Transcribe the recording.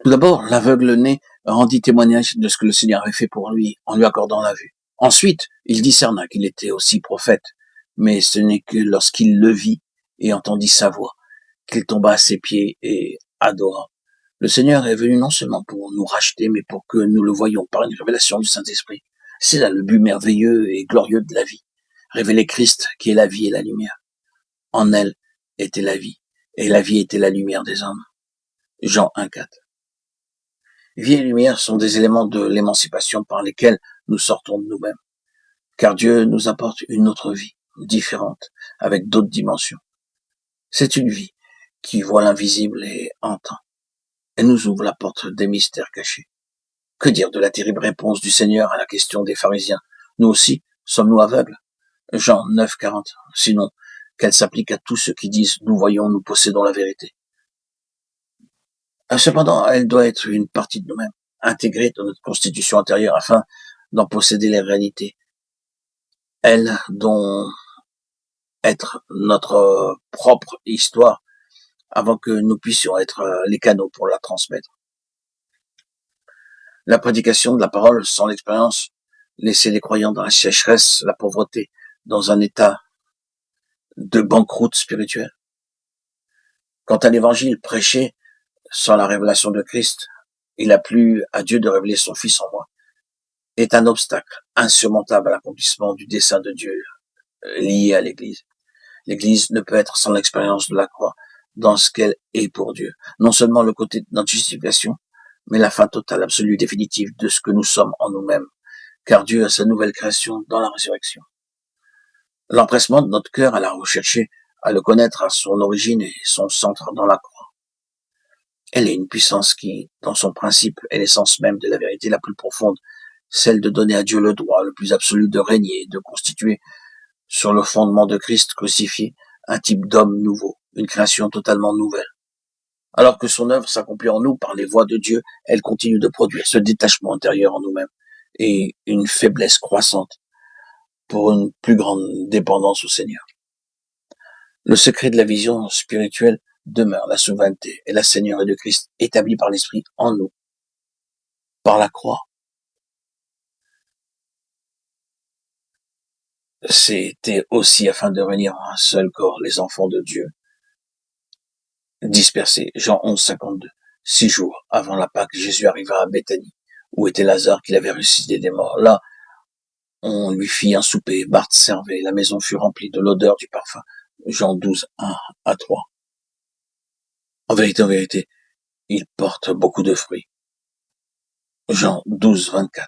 Tout d'abord, l'aveugle-né rendit témoignage de ce que le Seigneur avait fait pour lui en lui accordant la vue. Ensuite, il discerna qu'il était aussi prophète, mais ce n'est que lorsqu'il le vit et entendit sa voix qu'il tomba à ses pieds et adora. Le Seigneur est venu non seulement pour nous racheter, mais pour que nous le voyions par une révélation du Saint-Esprit. C'est là le but merveilleux et glorieux de la vie. Révéler Christ, qui est la vie et la lumière. En elle était la vie, et la vie était la lumière des hommes. Jean 1,4. Vie et lumière sont des éléments de l'émancipation par lesquels nous sortons de nous-mêmes, car Dieu nous apporte une autre vie, différente, avec d'autres dimensions. C'est une vie qui voit l'invisible et entend. Elle nous ouvre la porte des mystères cachés. Que dire de la terrible réponse du Seigneur à la question des pharisiens? Nous aussi, sommes-nous aveugles? Jean 9,40. Sinon, qu'elle s'applique à tous ceux qui disent « nous voyons, nous possédons la vérité ». Cependant, elle doit être une partie de nous-mêmes, intégrée dans notre constitution intérieure afin d'en posséder les réalités. Elle dont être notre propre histoire avant que nous puissions être les canaux pour la transmettre. La prédication de la parole sans l'expérience laissait les croyants dans la sécheresse, la pauvreté, dans un état de banqueroute spirituelle. Quant à l'évangile prêché sans la révélation de Christ, il a plu à Dieu de révéler son Fils en moi, est un obstacle insurmontable à l'accomplissement du dessein de Dieu lié à l'Église. L'Église ne peut être sans l'expérience de la croix dans ce qu'elle est pour Dieu. Non seulement le côté de notre justification, mais la fin totale, absolue, définitive de ce que nous sommes en nous-mêmes, car Dieu a sa nouvelle création dans la résurrection. L'empressement de notre cœur à la rechercher, à le connaître à son origine et son centre dans la croix. Elle est une puissance qui, dans son principe, est l'essence même de la vérité la plus profonde, celle de donner à Dieu le droit le plus absolu de régner et de constituer, sur le fondement de Christ crucifié, un type d'homme nouveau, une création totalement nouvelle. Alors que son œuvre s'accomplit en nous par les voies de Dieu, elle continue de produire ce détachement intérieur en nous-mêmes et une faiblesse croissante pour une plus grande dépendance au Seigneur. Le secret de la vision spirituelle demeure la souveraineté et la seigneurie de Christ établie par l'Esprit en nous, par la croix. C'était aussi afin de réunir en un seul corps les enfants de Dieu, dispersés. Jean 11,52. 6 jours avant la Pâque, Jésus arriva à Béthanie, où était Lazare qu'il avait ressuscité des morts. Là, on lui fit un souper, Marthe servait, la maison fut remplie de l'odeur du parfum. Jean 12,1-3. En vérité, il porte beaucoup de fruits. Jean 12,24.